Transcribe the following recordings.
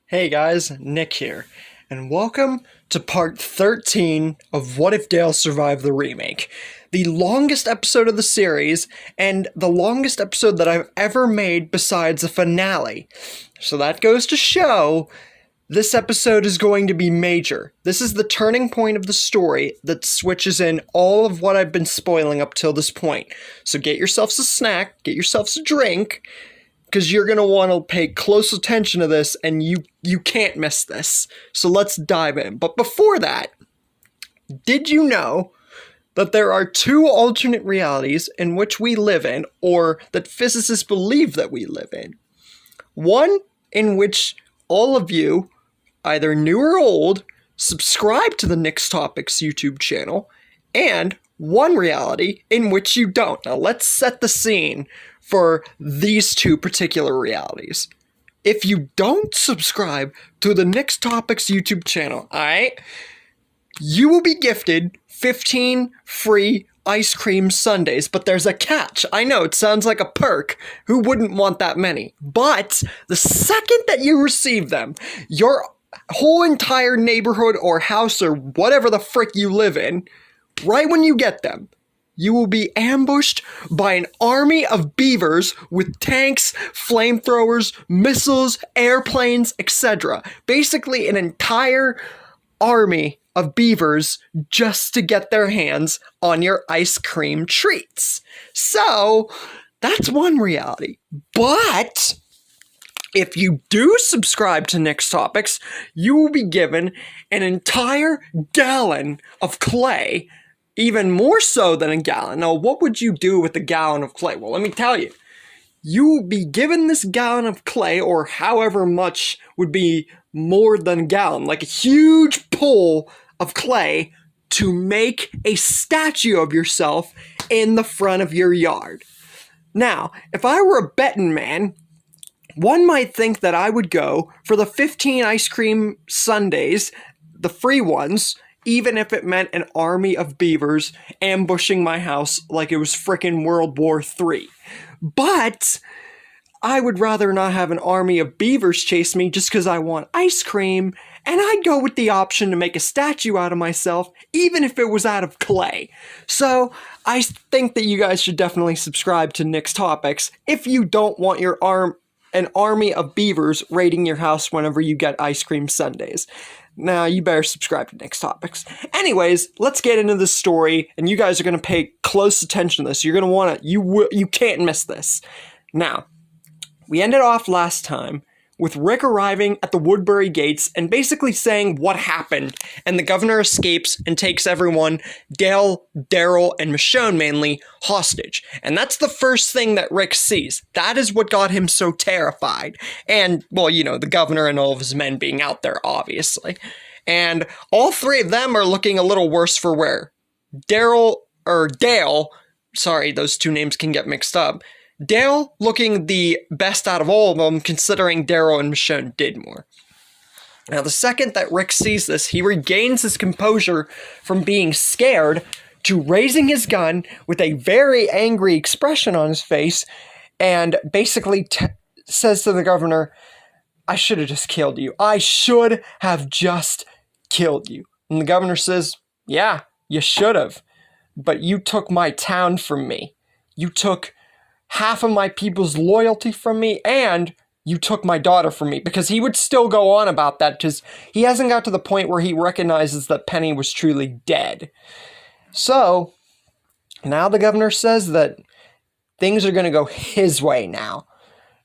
Hey guys, Nick here, and welcome to part 13 of What If Dale Survived the Remake, the longest episode of the series, and the longest episode that I've ever made besides the finale. So that goes to show this episode is going to be major. This is the turning point of the story that switches in all of what I've been spoiling up till this point. So get yourselves a snack, get yourselves a drink, because you're going to want to pay close attention to this, and you can't miss this. So let's dive in. But before that, did you know that there are two alternate realities in which we live in, or that physicists believe that we live in? One in which all of you, either new or old, subscribe to the Nick's Topics YouTube channel, and one reality in which you don't. Now let's set the scene for these two particular realities. If you don't subscribe to the Nick's Topics YouTube channel, alright, you will be gifted 15 free ice cream sundaes, but there's a catch. I know, it sounds like a perk. Who wouldn't want that many? But the second that you receive them, your whole entire neighborhood or house or whatever the frick you live in, right when you get them, you will be ambushed by an army of beavers with tanks, flamethrowers, missiles, airplanes, etc. Basically an entire army of beavers just to get their hands on your ice cream treats. So, that's one reality. But if you do subscribe to Nick's Topics, you will be given an entire gallon of clay. Even more so than a gallon. Now, what would you do with a gallon of clay? Well, let me tell you. You will be given this gallon of clay, or however much would be more than a gallon, like a huge pool of clay, to make a statue of yourself in the front of your yard. Now, if I were a betting man, one might think that I would go for the 15 ice cream sundaes, the free ones, even if it meant an army of beavers ambushing my house like it was frickin' World War III. But I would rather not have an army of beavers chase me just because I want ice cream, and I'd go with the option to make a statue out of myself, even if it was out of clay. So I think that you guys should definitely subscribe to Nick's Topics if you don't want an army of beavers raiding your house whenever you get ice cream sundaes. Now, you better subscribe to Nick's Topics. Anyways, let's get into the story, and you guys are going to pay close attention to this. You're going to want to, you can't miss this. Now, we ended off last time with Rick arriving at the Woodbury gates and basically saying what happened, and the governor escapes and takes everyone, Dale, Daryl, and Michonne mainly, hostage. And that's the first thing that Rick sees. That is what got him so terrified. And, well, you know, the governor and all of his men being out there, obviously. And all three of them are looking a little worse for wear. Dale, sorry, those two names can get mixed up. Dale looking the best out of all of them, considering Daryl and Michonne did more. Now, the second that Rick sees this, he regains his composure from being scared to raising his gun with a very angry expression on his face, and basically says to the governor, "I should have just killed you. I should have just killed you." And the governor says, "Yeah, you should have. But you took my town from me. You took half of my people's loyalty from me, and you took my daughter from me," because he would still go on about that because he hasn't got to the point where he recognizes that Penny was truly dead. So now the governor says that things are going to go his way now.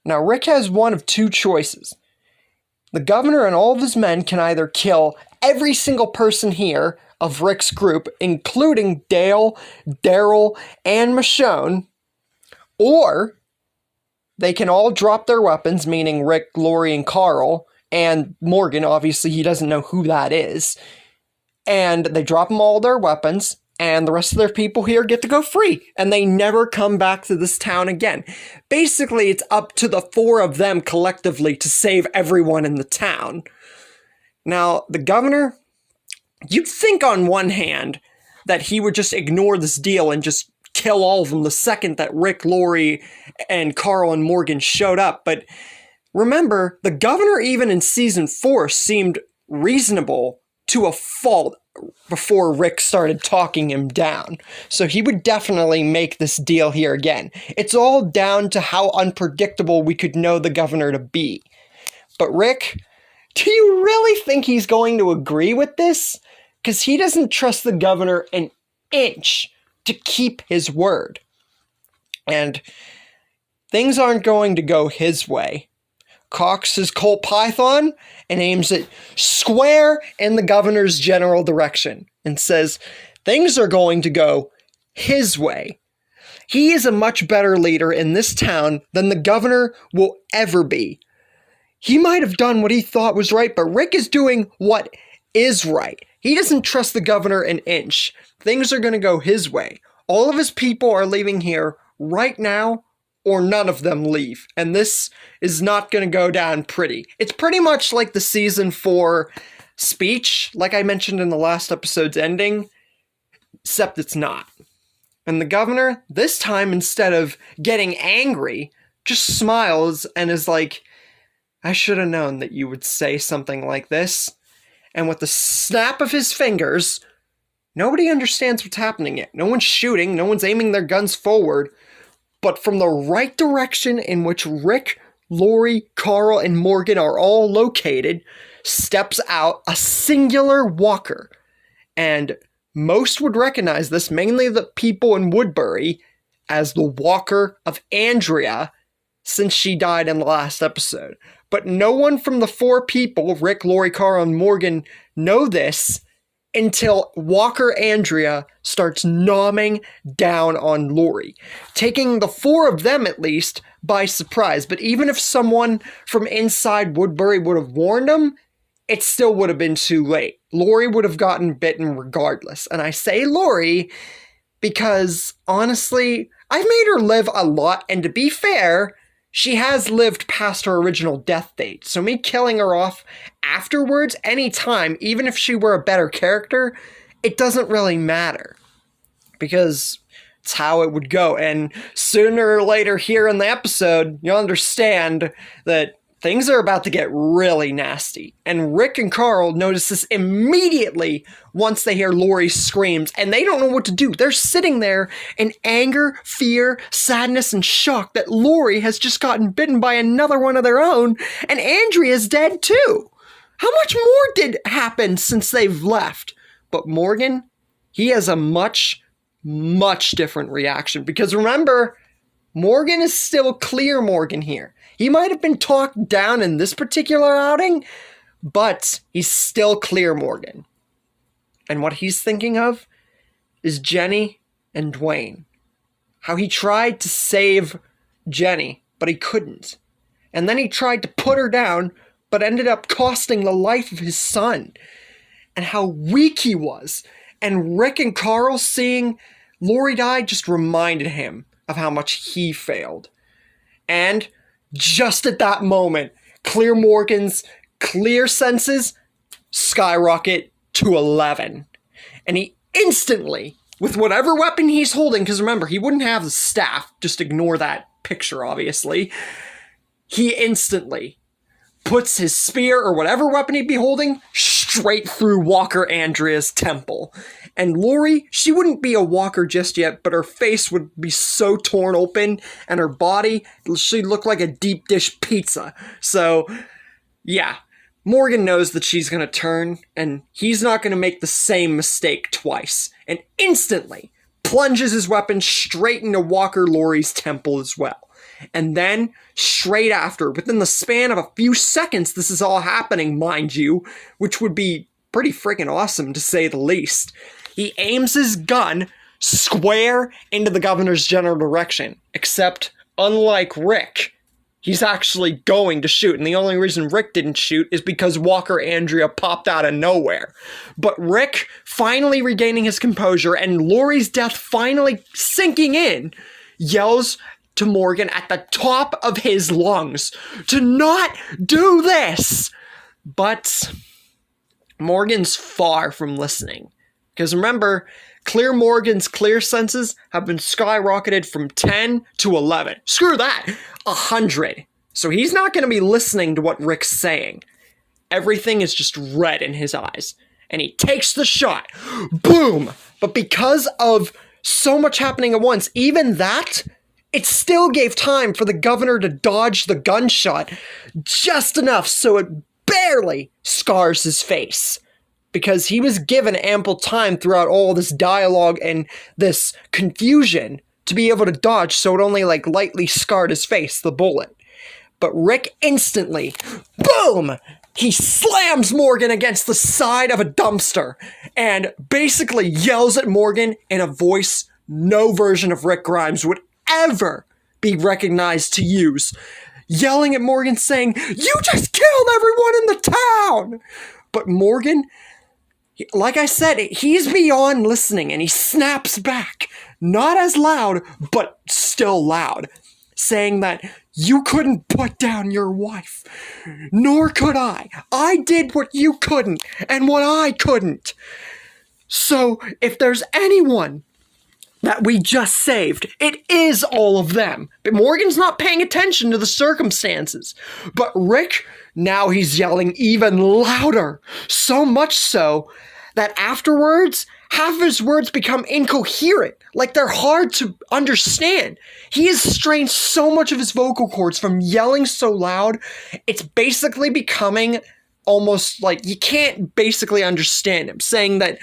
Now, Rick has one of two choices. The governor and all of his men can either kill every single person here of Rick's group, including Dale, Daryl, and Michonne, or they can all drop their weapons, meaning Rick, Lori, and Carl, and Morgan. Obviously, he doesn't know who that is. And they drop them all their weapons, and the rest of their people here get to go free, and they never come back to this town again. Basically, it's up to the four of them collectively to save everyone in the town. Now, the governor, you'd think on one hand that he would just ignore this deal and just kill all of them the second that Rick, Lori, and Carl and Morgan showed up, but Remember, the governor even in season 4 seemed reasonable to a fault before Rick started talking him down. So he would definitely make this deal here again. It's all down to how unpredictable we could know the governor to be. But Rick, do you really think he's going to agree with this? Because he doesn't trust the governor an inch to keep his word. And things aren't going to go his way. Cocks his Colt Python and aims it square in the governor's general direction and says, things are going to go his way. He is a much better leader in this town than the governor will ever be. He might have done what he thought was right, but Rick is doing what is right. He doesn't trust the governor an inch. Things are going to go his way. All of his people are leaving here right now, or none of them leave. And this is not going to go down pretty. It's pretty much like the season 4 speech, like I mentioned in the last episode's ending, except it's not. And the governor, this time, instead of getting angry, just smiles and is like, I should have known that you would say something like this. And with the snap of his fingers, nobody understands what's happening yet. No one's shooting, no one's aiming their guns forward. But from the right direction in which Rick, Lori, Carl, and Morgan are all located, steps out a singular walker. And most would recognize this, mainly the people in Woodbury, as the walker of Andrea, since she died in the last episode. But no one from the 4 people, Rick, Lori, Carl, and Morgan, know this until Walker Andrea starts nomming down on Lori, taking the 4 of them at least by surprise. But even if someone from inside Woodbury would have warned them, it still would have been too late. Lori would have gotten bitten regardless. And I say Lori because, honestly, I've made her live a lot, and to be fair, she has lived past her original death date, so me killing her off afterwards, anytime, even if she were a better character, it doesn't really matter. Because it's how it would go, and sooner or later here in the episode, you'll understand that things are about to get really nasty. And Rick and Carl notice this immediately once they hear Lori's screams, and they don't know what to do. They're sitting there in anger, fear, sadness, and shock that Lori has just gotten bitten by another one of their own, and Andrea's dead too. How much more did happen since they've left? But Morgan, he has a much, much different reaction. Because remember, Morgan is still clear Morgan here. He might have been talked down in this particular outing, but he's still clear Morgan. And what he's thinking of is Jenny and Dwayne. How he tried to save Jenny, but he couldn't. And then he tried to put her down, but ended up costing the life of his son. And how weak he was. And Rick and Carl seeing Lori die just reminded him of how much he failed. And just at that moment, Clear Morgan's clear senses skyrocket to 11. And he instantly, with whatever weapon he's holding, because remember, he wouldn't have the staff, just ignore that picture, obviously. He instantly puts his spear or whatever weapon he'd be holding straight through Walker Andrea's temple. And Lori, she wouldn't be a walker just yet, but her face would be so torn open, and her body, she'd look like a deep dish pizza. So, yeah, Morgan knows that she's going to turn, and he's not going to make the same mistake twice. And instantly plunges his weapon straight into Walker Lori's temple as well. And then, straight after, within the span of a few seconds, this is all happening, mind you, which would be pretty freaking awesome to say the least. He aims his gun square into the governor's general direction, except, unlike Rick, he's actually going to shoot. And the only reason Rick didn't shoot is because Walker Andrea popped out of nowhere. But Rick, finally regaining his composure and Lori's death finally sinking in, yells to Morgan at the top of his lungs to not do this. But Morgan's far from listening. Because remember, Clear Morgan's clear senses have been skyrocketed from 10 to 11. Screw that, 100. So he's not going to be listening to what Rick's saying. Everything is just red in his eyes. And he takes the shot. Boom! But because of so much happening at once, even that, it still gave time for the governor to dodge the gunshot just enough so it barely scars his face. Because he was given ample time throughout all this dialogue and this confusion to be able to dodge, so it only lightly scarred his face, the bullet. But Rick instantly, boom! He slams Morgan against the side of a dumpster and basically yells at Morgan in a voice no version of Rick Grimes would ever be recognized to use. Yelling at Morgan saying, "You just killed everyone in the town!" But Morgan, like I said, he's beyond listening and he snaps back. Not as loud, but still loud. Saying that, "You couldn't put down your wife. Nor could I. I did what you couldn't, and what I couldn't. So, if there's anyone that we just saved, it is all of them." But Morgan's not paying attention to the circumstances. But Rick, now he's yelling even louder. So much so that afterwards, half of his words become incoherent, like they're hard to understand. He has strained so much of his vocal cords from yelling so loud, it's basically becoming almost like you can't basically understand him, saying that,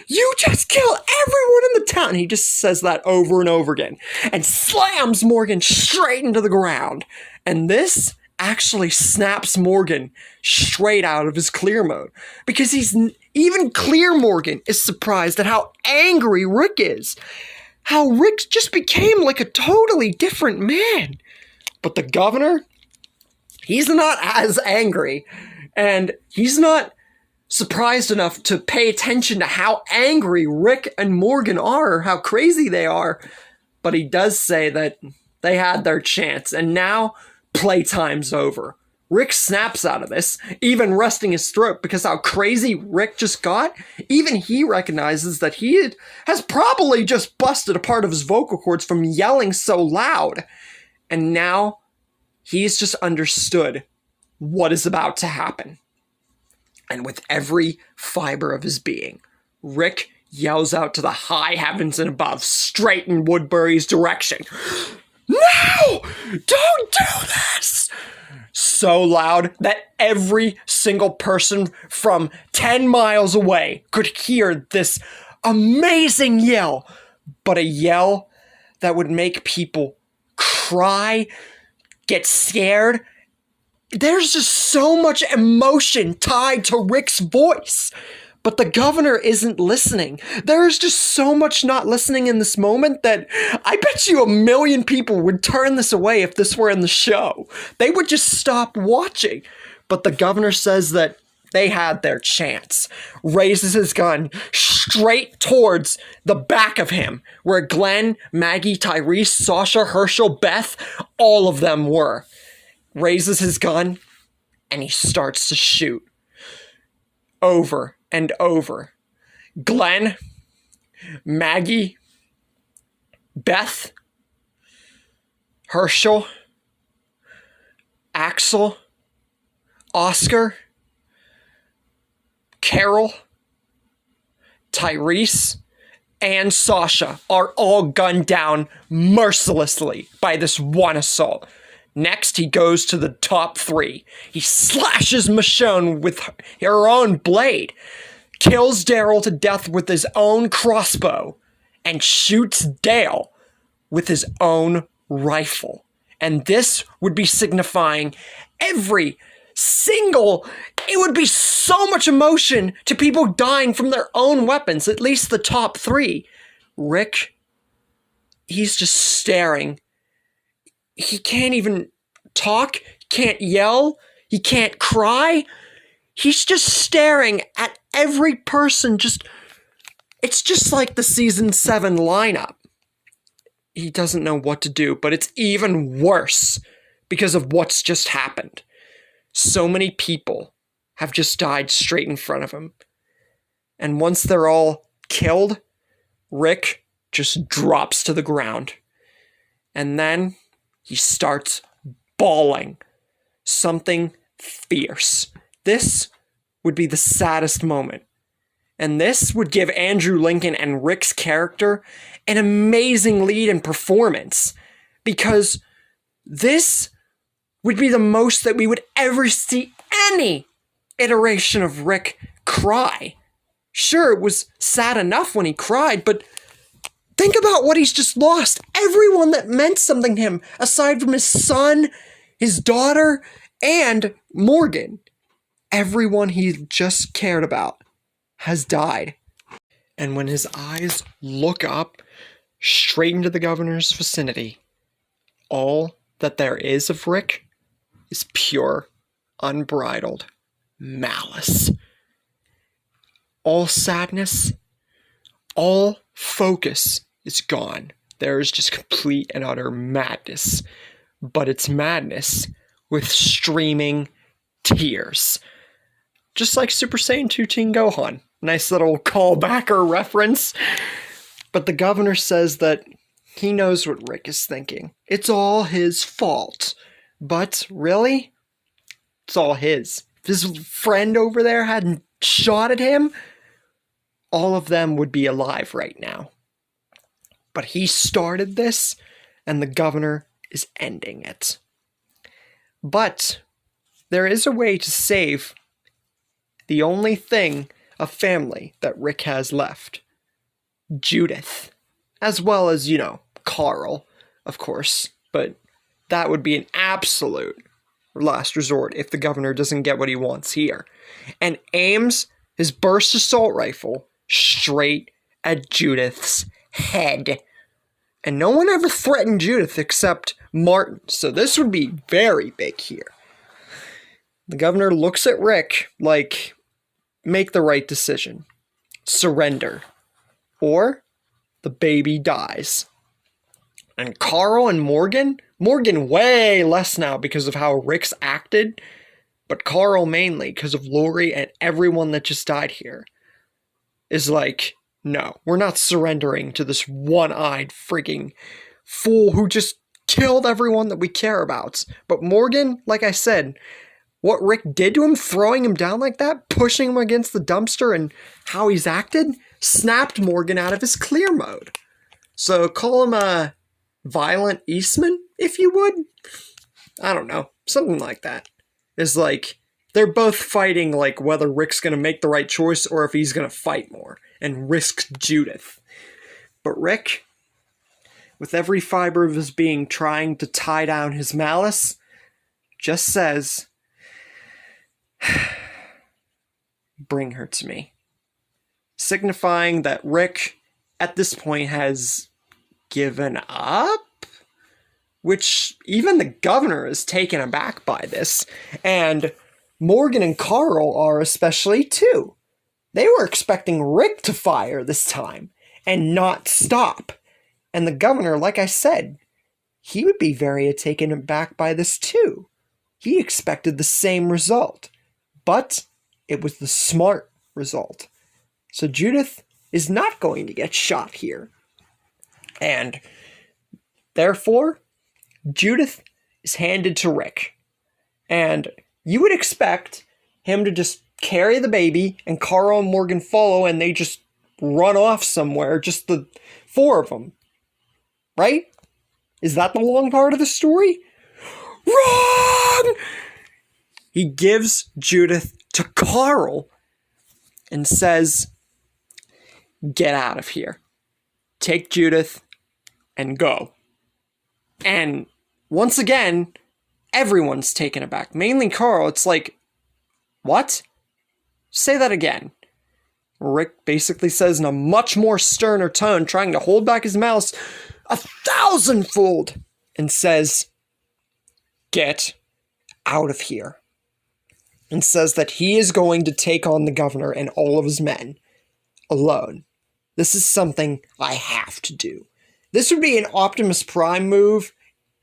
"You just killed everyone in the town." He just says that over and over again, and slams Morgan straight into the ground. And this actually snaps Morgan straight out of his clear mode, because even clear Morgan is surprised at how angry Rick is. How Rick just became like a totally different man. But the governor, he's not as angry, and he's not surprised enough to pay attention to how angry Rick and Morgan are, how crazy they are. But he does say that they had their chance, and now playtime's over. Rick snaps out of this, even resting his throat, because how crazy Rick just got, even he recognizes that he has probably just busted a part of his vocal cords from yelling so loud. And now he's just understood what is about to happen. And with every fiber of his being, Rick yells out to the high heavens and above, straight in Woodbury's direction, "No! Don't do this!" So loud that every single person from 10 miles away could hear this amazing yell, but a yell that would make people cry, get scared. There's just so much emotion tied to Rick's voice. But the governor isn't listening. There's just so much not listening in this moment that I bet you 1,000,000 people would turn this away if this were in the show. They would just stop watching. But the governor says that they had their chance. Raises his gun straight towards the back of him, where Glenn, Maggie, Tyrese, Sasha, Herschel, Beth, all of them were. Raises his gun, and he starts to shoot. Over and over. Glenn, Maggie, Beth, Herschel, Axel, Oscar, Carol, Tyrese, and Sasha are all gunned down mercilessly by this one assault. Next, he goes to the top 3. He slashes Michonne with her own blade, kills Daryl to death with his own crossbow, and shoots Dale with his own rifle. And this would be signifying every single... It would be so much emotion to people dying from their own weapons, at least the top 3. Rick, he's just staring. He can't even talk, can't yell, he can't cry. He's just staring at every person. It's just like the season 7 lineup. He doesn't know what to do, but it's even worse because of what's just happened. So many people have just died straight in front of him. And once they're all killed, Rick just drops to the ground. And then he starts bawling something fierce. This would be the saddest moment. And this would give Andrew Lincoln and Rick's character an amazing lead and performance. Because this would be the most that we would ever see any iteration of Rick cry. Sure, it was sad enough when he cried, but think about what he's just lost. Everyone that meant something to him, aside from his son, his daughter, and Morgan. Everyone he just cared about has died. And when his eyes look up straight into the governor's vicinity, all that there is of Rick is pure, unbridled malice. All sadness, all focus is gone. There is just complete and utter madness. But it's madness with streaming tears. Just like Super Saiyan 2 Teen Gohan. Nice little callback or reference. But the governor says that he knows what Rick is thinking. It's all his fault. But really, it's all his. If his friend over there hadn't shot at him, all of them would be alive right now. But he started this, and the governor is ending it. But there is a way to save the only thing of family that Rick has left. Judith. As well as, Carl, of course. But that would be an absolute last resort if the governor doesn't get what he wants here. And aims his burst assault rifle straight at Judith's head. And no one ever threatened Judith except Martin. So this would be very big here. The governor looks at Rick like, make the right decision. Surrender. Or the baby dies. And Carl and Morgan way less now because of how Rick's acted, but Carl mainly because of Lori and everyone that just died here, is like, no, we're not surrendering to this one-eyed freaking fool who just killed everyone that we care about. But Morgan, like I said, what Rick did to him, throwing him down like that, pushing him against the dumpster, and how he's acted, snapped Morgan out of his clear mode. So call him a violent Eastman, if you would. I don't know, something like that. It's like, they're both fighting like whether Rick's gonna make the right choice or if he's gonna fight more and risk Judith. But Rick, with every fiber of his being trying to tie down his malice, just says, bring her to me. Signifying that Rick, at this point, has given up? Which even the governor is taken aback by this. And Morgan and Carl are especially too. They were expecting Rick to fire this time and not stop. And the governor, like I said, he would be very taken aback by this too. He expected the same result. But it was the smart result. So Judith is not going to get shot here. And therefore, Judith is handed to Rick. And you would expect him to just carry the baby and Carl and Morgan follow and they just run off somewhere, just the four of them. Right? Is that the long part of the story? Wrong! He gives Judith to Carl and says, get out of here. Take Judith and go. And once again, everyone's taken aback. Mainly Carl. It's like, what? Say that again. Rick basically says in a much more sterner tone, trying to hold back his malice 1,000-fold, and says, get out of here. And says that he is going to take on the governor and all of his men alone. This is something I have to do. This would be an Optimus Prime move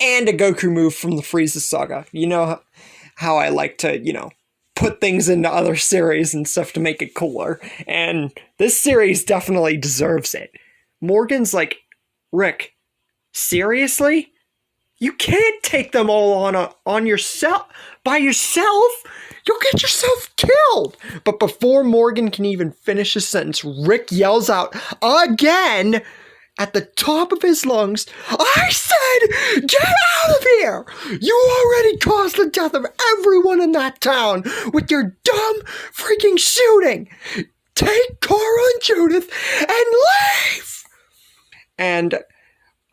and a Goku move from the Frieza saga. You know how I like to, put things into other series and stuff to make it cooler. And this series definitely deserves it. Morgan's like, Rick, seriously? You can't take them all on yourself by yourself. You'll get yourself killed. But before Morgan can even finish his sentence, Rick yells out again at the top of his lungs, I said, get out of here! You already caused the death of everyone in that town with your dumb freaking shooting. Take Carl and Judith and leave! And,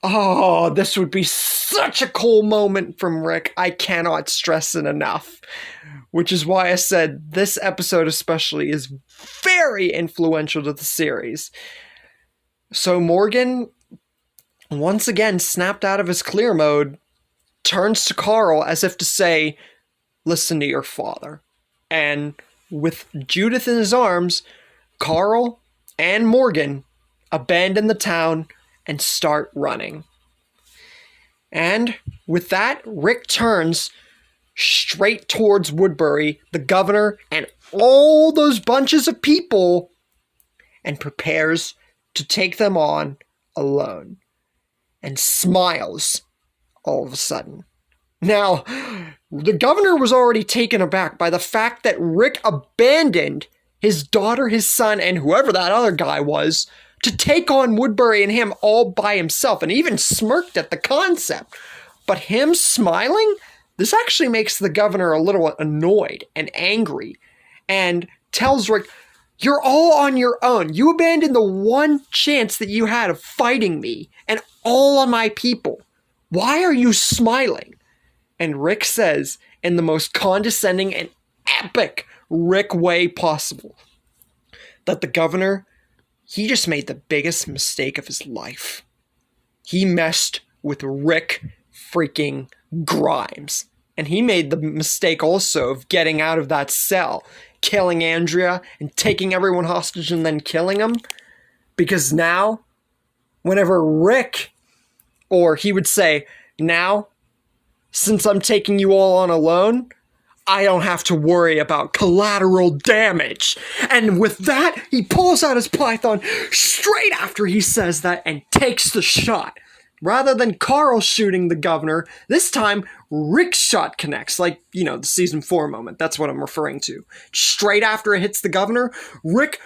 oh, this would be such a cool moment from Rick. I cannot stress it enough. Which is why I said this episode especially is very influential to the series. So Morgan, once again snapped out of his clear mode, turns to Carl as if to say, listen to your father. And with Judith in his arms, Carl and Morgan abandon the town and start running. And with that, Rick turns straight towards Woodbury, the governor, and all those bunches of people, and prepares to take them on alone, and smiles all of a sudden. Now, the governor was already taken aback by the fact that Rick abandoned his daughter, his son, and whoever that other guy was to take on Woodbury and him all by himself, and even smirked at the concept. But him smiling, this actually makes the governor a little annoyed and angry, and tells Rick, you're all on your own. You abandoned the one chance that you had of fighting me and all of my people. Why are you smiling? And Rick says, in the most condescending and epic Rick way possible, that the governor, he just made the biggest mistake of his life. He messed with Rick freaking Grimes. And he made the mistake also of getting out of that cell, killing Andrea and taking everyone hostage and then killing them. Because now, whenever Rick, or he would say, now, since I'm taking you all on alone, I don't have to worry about collateral damage. And with that, he pulls out his python straight after he says that and takes the shot. Rather than Carl shooting the governor, this time Rick's shot connects, like, you know, the season 4 moment. That's what I'm referring to. Straight after it hits the governor, Rick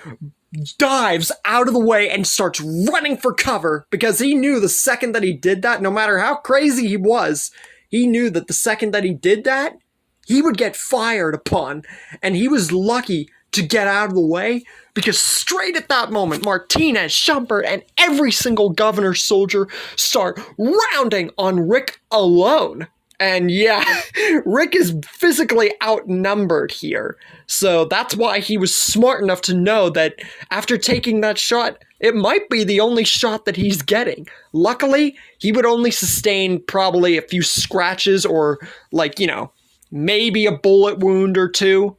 dives out of the way and starts running for cover because he knew the second that he did that, no matter how crazy he was, he knew that the second that he did that, he would get fired upon. And he was lucky to get out of the way, because straight at that moment, Martinez, Shumpert, and every single governor soldier start rounding on Rick alone. And yeah, Rick is physically outnumbered here. So that's why he was smart enough to know that after taking that shot, it might be the only shot that he's getting. Luckily, he would only sustain probably a few scratches or, like, you know, maybe a bullet wound or two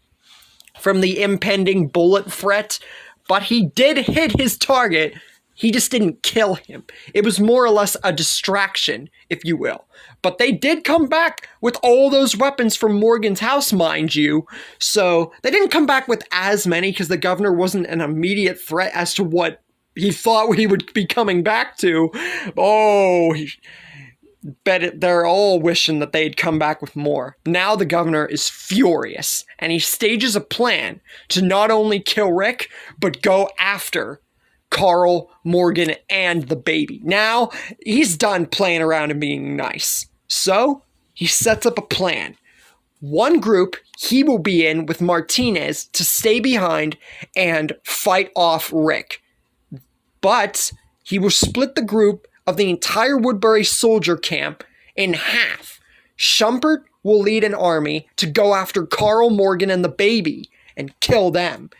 from the impending bullet threat, but he did hit his target. He just didn't kill him. It was more or less a distraction, if you will. But they did come back with all those weapons from Morgan's house, mind you. So they didn't come back with as many because the governor wasn't an immediate threat as to what he thought he would be coming back to. Oh, they're all wishing that they'd come back with more. Now the governor is furious, and he stages a plan to not only kill Rick, but go after Carl, Morgan, and the baby. Now, he's done playing around and being nice. So, he sets up a plan. One group he will be in with Martinez to stay behind and fight off Rick. But he will split the group of the entire Woodbury soldier camp in half. Shumpert will lead an army to go after Carl, Morgan, and the baby and kill them.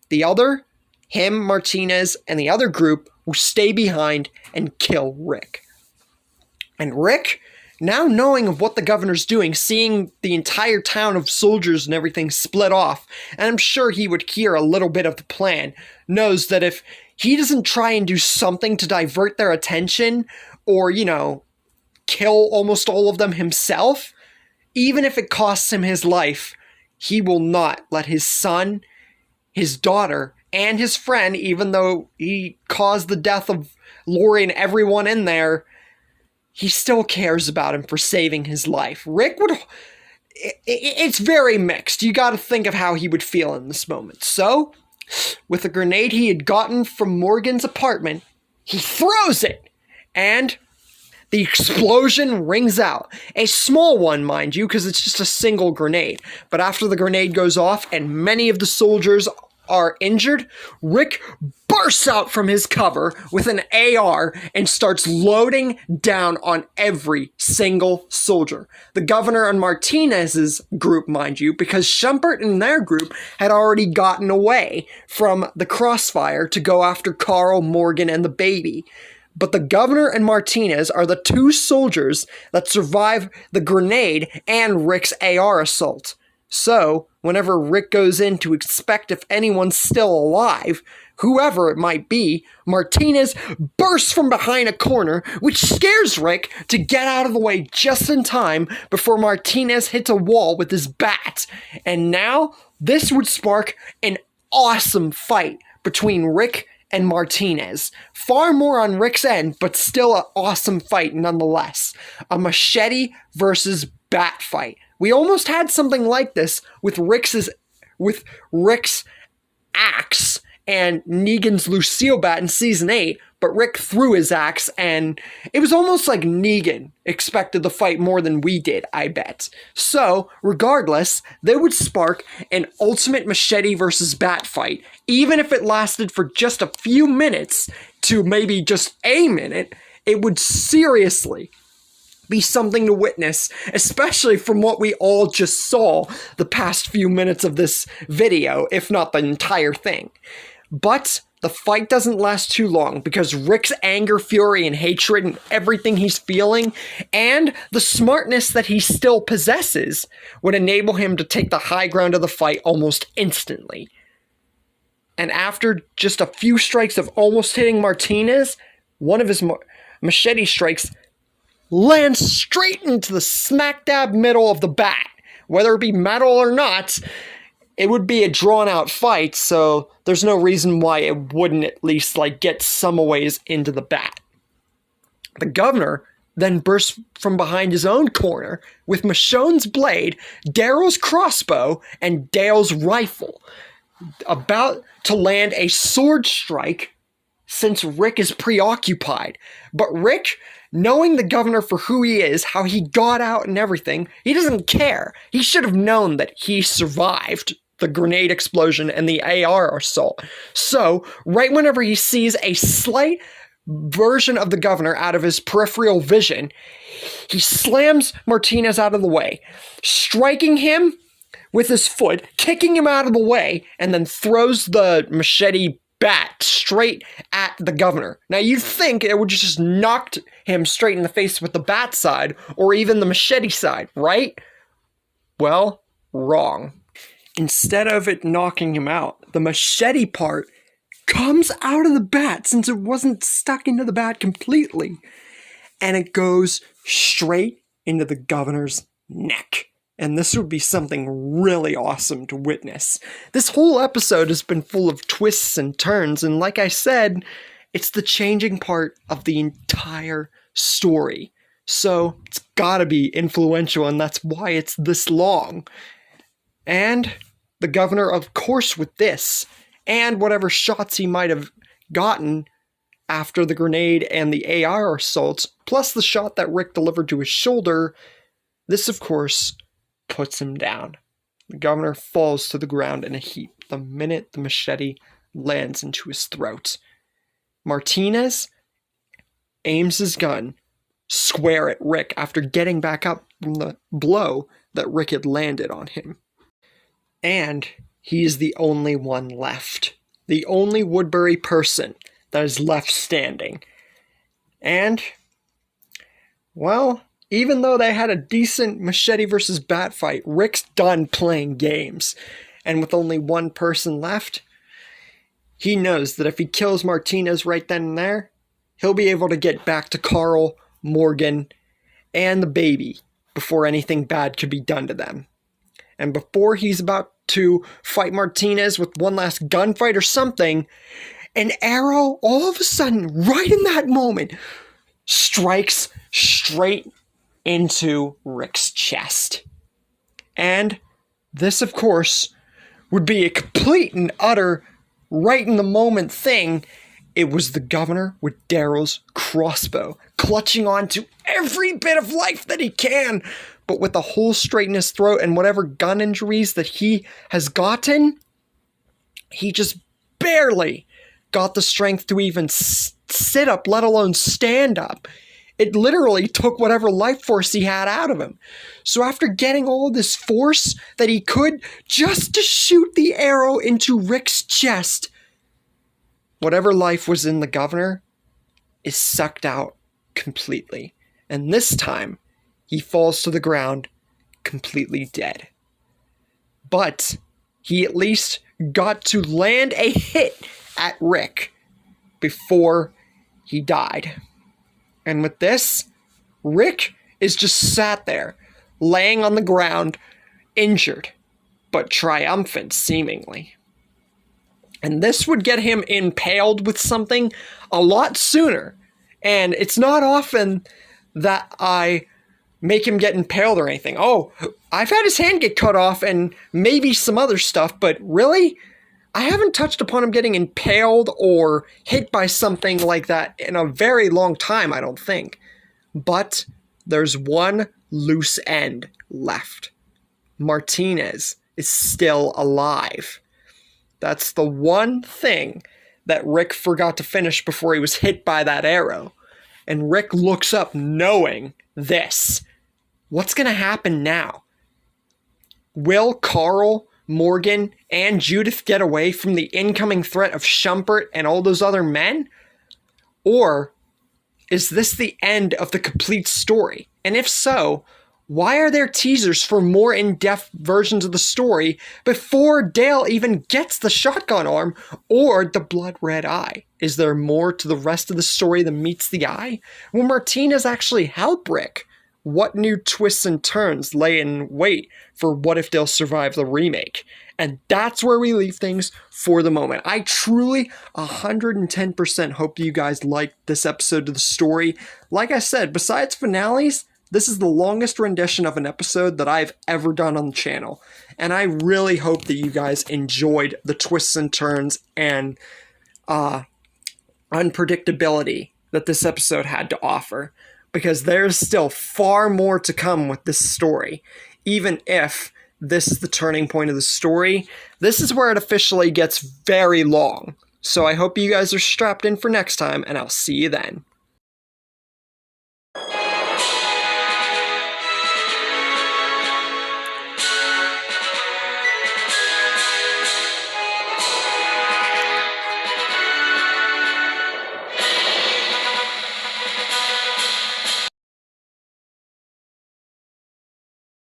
The other, him, Martinez, and the other group will stay behind and kill Rick. And Rick, now knowing of what the governor's doing, seeing the entire town of soldiers and everything split off, and I'm sure he would hear a little bit of the plan, knows that if he doesn't try and do something to divert their attention or, you know, kill almost all of them himself, even if it costs him his life, he will not let his son, his daughter, and his friend, even though he caused the death of Lori and everyone in there, he still cares about him for saving his life. Rick would... It's very mixed. You gotta think of how he would feel in this moment. So, with a grenade he had gotten from Morgan's apartment, he throws it, and the explosion rings out. A small one, mind you, because it's just a single grenade. But after the grenade goes off and many of the soldiers are injured, Rick bursts out from his cover with an AR and starts loading down on every single soldier. The governor and Martinez's group, mind you, because Schumpert and their group had already gotten away from the crossfire to go after Carl, Morgan, and the baby. But the governor and Martinez are the two soldiers that survive the grenade and Rick's AR assault. So, whenever Rick goes in to inspect if anyone's still alive, whoever it might be, Martinez bursts from behind a corner, which scares Rick to get out of the way just in time before Martinez hits a wall with his bat. And now, this would spark an awesome fight between Rick and Martinez. Far more on Rick's end, but still an awesome fight nonetheless. A machete versus bat fight. We almost had something like this with Rick's axe and Negan's Lucille bat in Season 8, but Rick threw his axe, and it was almost like Negan expected the fight more than we did, I bet. So, regardless, they would spark an ultimate machete versus bat fight, even if it lasted for just a few minutes to maybe just a minute. It would seriously be something to witness, especially from what we all just saw the past few minutes of this video, if not the entire thing. But the fight doesn't last too long because Rick's anger, fury, and hatred and everything he's feeling, and the smartness that he still possesses, would enable him to take the high ground of the fight almost instantly. And after just a few strikes of almost hitting Martinez, one of his machete strikes lands straight into the smack dab middle of the bat. Whether it be metal or not, it would be a drawn out fight, so there's no reason why it wouldn't at least get some ways into the bat. The governor then bursts from behind his own corner with Michonne's blade, Daryl's crossbow, and Dale's rifle, about to land a sword strike since Rick is preoccupied. But Rick, knowing the governor for who he is, how he got out and everything, he doesn't care. He should have known that he survived the grenade explosion and the AR assault. So, right whenever he sees a slight version of the governor out of his peripheral vision, he slams Martinez out of the way, striking him with his foot, kicking him out of the way, and then throws the machete bat straight at the governor. Now, you'd think it would just knocked him straight in the face with the bat side, or even the machete side, right? Well, wrong. Instead of it knocking him out, the machete part comes out of the bat since it wasn't stuck into the bat completely, and it goes straight into the governor's neck. And this would be something really awesome to witness. This whole episode has been full of twists and turns, and like I said, it's the changing part of the entire story. So it's gotta be influential, and that's why it's this long. And the governor, of course, with this, and whatever shots he might have gotten after the grenade and the AR assaults, plus the shot that Rick delivered to his shoulder, this, of course, puts him down. The governor falls to the ground in a heap the minute the machete lands into his throat. Martinez aims his gun square at Rick after getting back up from the blow that Rick had landed on him. And he is the only one left. The only Woodbury person that is left standing. And, well, even though they had a decent machete versus bat fight, Rick's done playing games. And with only one person left, he knows that if he kills Martinez right then and there, he'll be able to get back to Carl, Morgan, and the baby before anything bad could be done to them. And before he's about to fight Martinez with one last gunfight or something, an arrow all of a sudden, right in that moment, strikes straight into Rick's chest. And this, of course, would be a complete and utter right-in-the-moment thing. It was the governor with Daryl's crossbow, clutching on to every bit of life that he can, but with a hole straight in his throat and whatever gun injuries that he has gotten, he just barely got the strength to even sit up, let alone stand up. It literally took whatever life force he had out of him. So after getting all this force that he could just to shoot the arrow into Rick's chest, whatever life was in the governor is sucked out completely. And this time, he falls to the ground completely dead. But he at least got to land a hit at Rick before he died. And with this, Rick is just sat there, laying on the ground, injured, but triumphant seemingly. And this would get him impaled with something a lot sooner. And it's not often that I make him get impaled or anything. Oh, I've had his hand get cut off and maybe some other stuff, but really? I haven't touched upon him getting impaled or hit by something like that in a very long time, I don't think. But there's one loose end left. Martinez is still alive. That's the one thing that Rick forgot to finish before he was hit by that arrow. And Rick looks up knowing this. What's going to happen now? Will Carl, Morgan, and Judith get away from the incoming threat of Schumpert and all those other men? Or is this the end of the complete story? And if so, why are there teasers for more in-depth versions of the story before Dale even gets the shotgun arm or the blood red eye? Is there more to the rest of the story than meets the eye? Will Martinez actually help Rick? What new twists and turns lay in wait for What If Dale Survived the Remake? And that's where we leave things for the moment. I truly 110% hope you guys liked this episode of the story. Like I said, besides finales, this is the longest rendition of an episode that I've ever done on the channel. And I really hope that you guys enjoyed the twists and turns and unpredictability that this episode had to offer. Because there's still far more to come with this story. Even if this is the turning point of the story, this is where it officially gets very long. So I hope you guys are strapped in for next time, and I'll see you then.